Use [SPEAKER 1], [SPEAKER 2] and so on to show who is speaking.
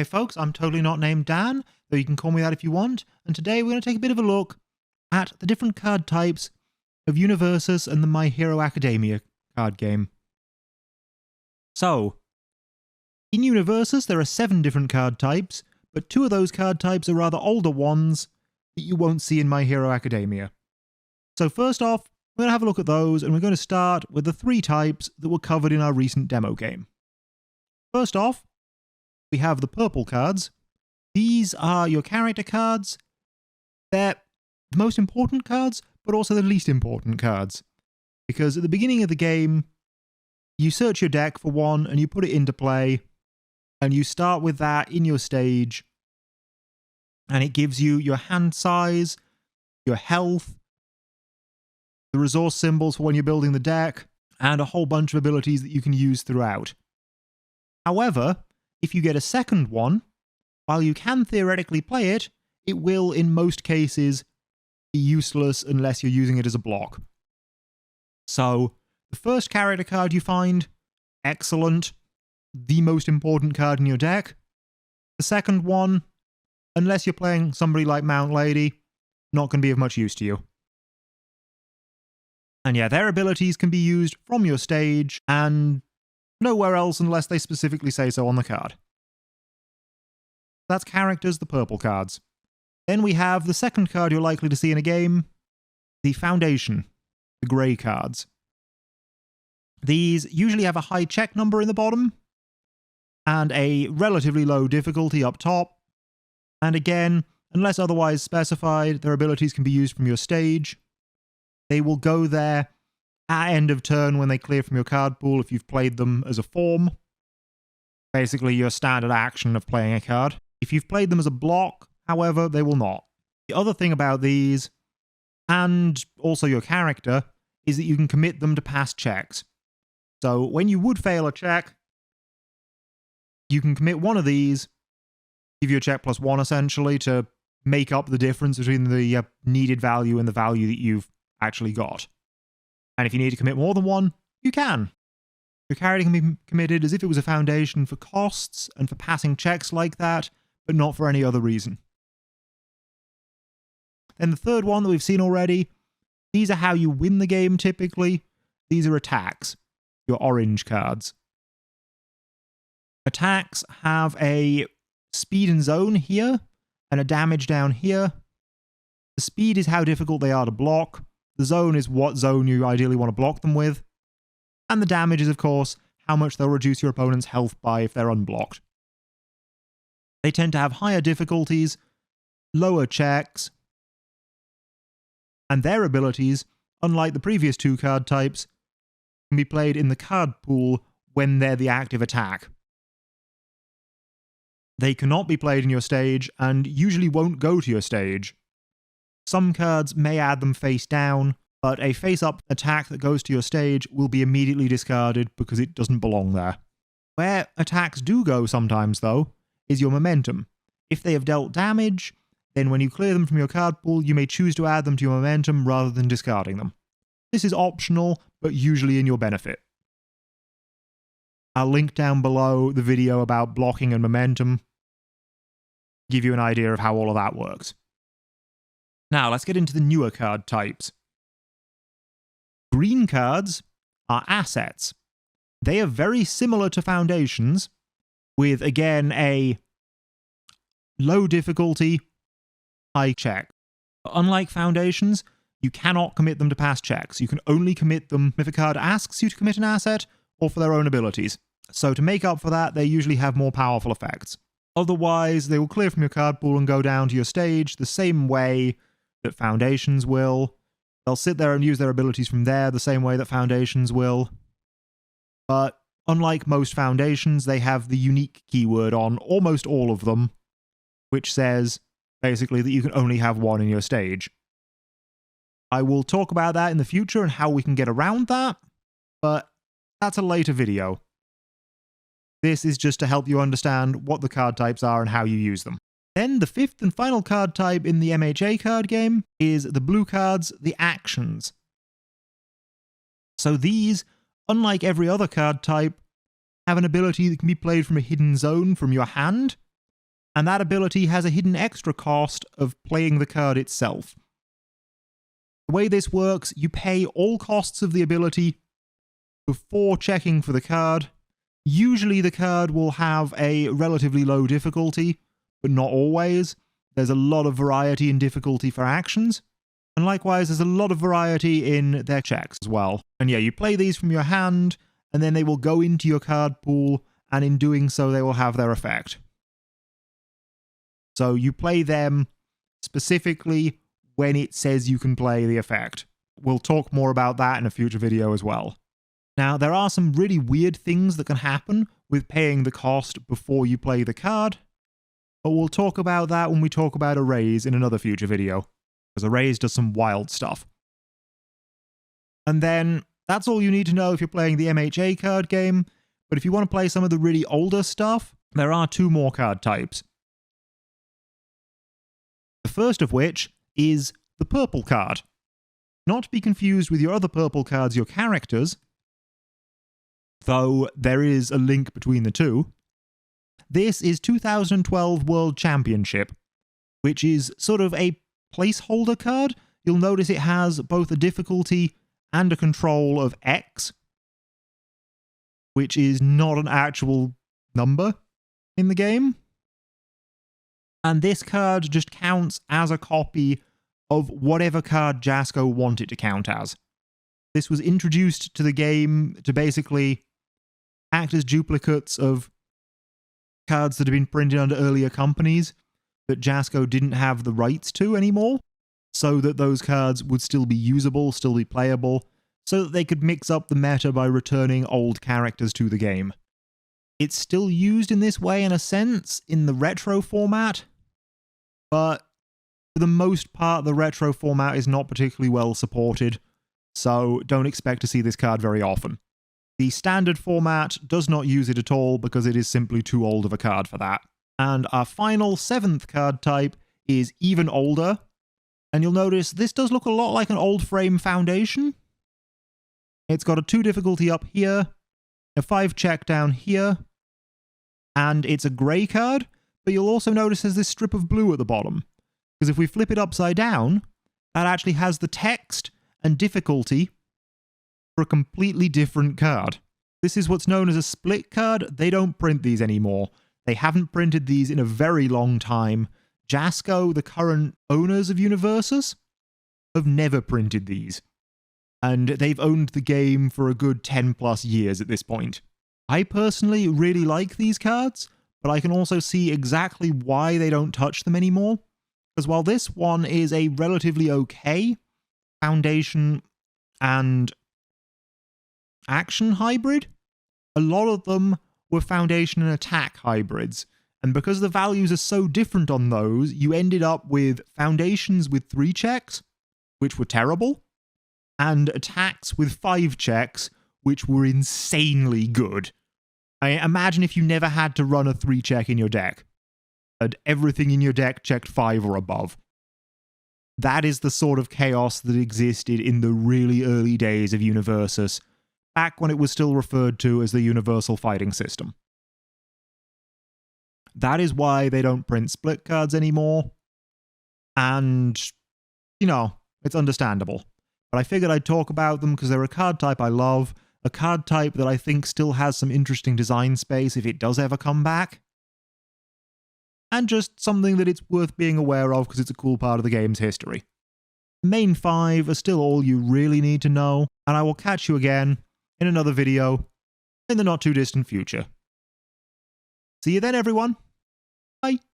[SPEAKER 1] Hey folks, I'm totally not named Dan, though you can call me that if you want, and today we're going to take a bit of a look at the different card types of UniVersus and the My Hero Academia card game. So, in UniVersus there are 7 different card types, but 2 of those card types are rather older ones that you won't see in My Hero Academia. So first off, we're going to have a look at those, and we're going to start with the 3 types that were covered in our recent demo game. First off, we have the purple cards. These are your character cards. They're the most important cards, but also the least important cards. Because at the beginning of the game, you search your deck for one and you put it into play, and you start with that in your stage, and it gives you your hand size, your health, the resource symbols for when you're building the deck, and a whole bunch of abilities that you can use throughout. However, if you get a second one, while you can theoretically play it, it will, in most cases, be useless unless you're using it as a block. So, the first character card you find, excellent, the most important card in your deck. The second one, unless you're playing somebody like Mount Lady, not going to be of much use to you. And yeah, their abilities can be used from your stage, and nowhere else unless they specifically say so on the card. That's characters, the purple cards. Then we have the second card you're likely to see in a game, the Foundation, the grey cards. These usually have a high check number in the bottom, and a relatively low difficulty up top. And again, unless otherwise specified, their abilities can be used from your stage. They will go there at end of turn when they clear from your card pool if you've played them as a form. Basically your standard action of playing a card. If you've played them as a block, however, they will not. The other thing about these, and also your character, is that you can commit them to past checks. So when you would fail a check, you can commit one of these, give you a check +1 essentially, to make up the difference between the needed value and the value that you've actually got. And if you need to commit more than one, you can. Your character can be committed as if it was a foundation for costs and for passing checks like that, but not for any other reason. Then the third one that we've seen already, these are how you win the game typically. These are attacks, your orange cards. Attacks have a speed and zone here, and a damage down here. The speed is how difficult they are to block. The zone is what zone you ideally want to block them with. And the damage is, of course, how much they'll reduce your opponent's health by if they're unblocked. They tend to have higher difficulties, lower checks, and their abilities, unlike the previous 2 card types, can be played in the card pool when they're the active attack. They cannot be played in your stage, and usually won't go to your stage. Some cards may add them face down, but a face-up attack that goes to your stage will be immediately discarded because it doesn't belong there. Where attacks do go sometimes, though, is your momentum. If they have dealt damage, then when you clear them from your card pool, you may choose to add them to your momentum rather than discarding them. This is optional, but usually in your benefit. I'll link down below the video about blocking and momentum, give you an idea of how all of that works. Now, let's get into the newer card types. Green cards are assets. They are very similar to foundations, with, again, a low difficulty, high check. Unlike foundations, you cannot commit them to past checks. You can only commit them if a card asks you to commit an asset, or for their own abilities. So to make up for that, they usually have more powerful effects. Otherwise, they will clear from your card pool and go down to your stage the same way that foundations will. They'll sit there and use their abilities from there the same way that foundations will. But unlike most foundations, they have the unique keyword on almost all of them, which says basically that you can only have one in your stage. I will talk about that in the future and how we can get around that, but that's a later video. This is just to help you understand what the card types are and how you use them. Then the 5th and final card type in the MHA card game is the blue cards, the actions. So these, unlike every other card type, have an ability that can be played from a hidden zone from your hand, and that ability has a hidden extra cost of playing the card itself. The way this works, you pay all costs of the ability before checking for the card. Usually the card will have a relatively low difficulty, but not always. There's a lot of variety in difficulty for actions, and likewise there's a lot of variety in their checks as well. And yeah, you play these from your hand, and then they will go into your card pool, and in doing so they will have their effect. So you play them specifically when it says you can play the effect. We'll talk more about that in a future video as well. Now, there are some really weird things that can happen with paying the cost before you play the card, but we'll talk about that when we talk about arrays in another future video, because arrays does some wild stuff. And then, that's all you need to know if you're playing the MHA card game, but if you want to play some of the really older stuff, there are two more card types. The first of which is the purple card. Not to be confused with your other purple cards, your characters, though there is a link between the two. This is 2012 World Championship, which is sort of a placeholder card. You'll notice it has both a difficulty and a control of X, which is not an actual number in the game. And this card just counts as a copy of whatever card Jasko wanted to count as. This was introduced to the game to basically act as duplicates of cards that had been printed under earlier companies that Jasko didn't have the rights to anymore, so that those cards would still be usable, still be playable, so that they could mix up the meta by returning old characters to the game. It's still used in this way in a sense in the retro format, but for the most part the retro format is not particularly well supported, so don't expect to see this card very often. The standard format does not use it at all because it is simply too old of a card for that. And our final 7th card type is even older, and you'll notice this does look a lot like an old frame Foundation. It's got a 2 difficulty up here, a 5 check down here, and it's a grey card, but you'll also notice there's this strip of blue at the bottom, because if we flip it upside down, that actually has the text and difficulty for a completely different card. This is what's known as a split card. They don't print these anymore. They haven't printed these in a very long time. Jasko, the current owners of UniVersus, have never printed these. And they've owned the game for a good 10 plus years at this point. I personally really like these cards, but I can also see exactly why they don't touch them anymore. Because while this one is a relatively okay Foundation and Action hybrid, a lot of them were Foundation and Attack hybrids. And because the values are so different on those, you ended up with Foundations with 3 checks, which were terrible, and Attacks with 5 checks, which were insanely good. I imagine if you never had to run a 3 check in your deck, and everything in your deck checked 5 or above. That is the sort of chaos that existed in the really early days of UniVersus, back when it was still referred to as the Universal Fighting System. That is why they don't print split cards anymore, and, you know, it's understandable. But I figured I'd talk about them because they're a card type I love, a card type that I think still has some interesting design space if it does ever come back, and just something that it's worth being aware of because it's a cool part of the game's history. The main 5 are still all you really need to know, and I will catch you again in another video in the not too distant future. See you then, everyone. Bye.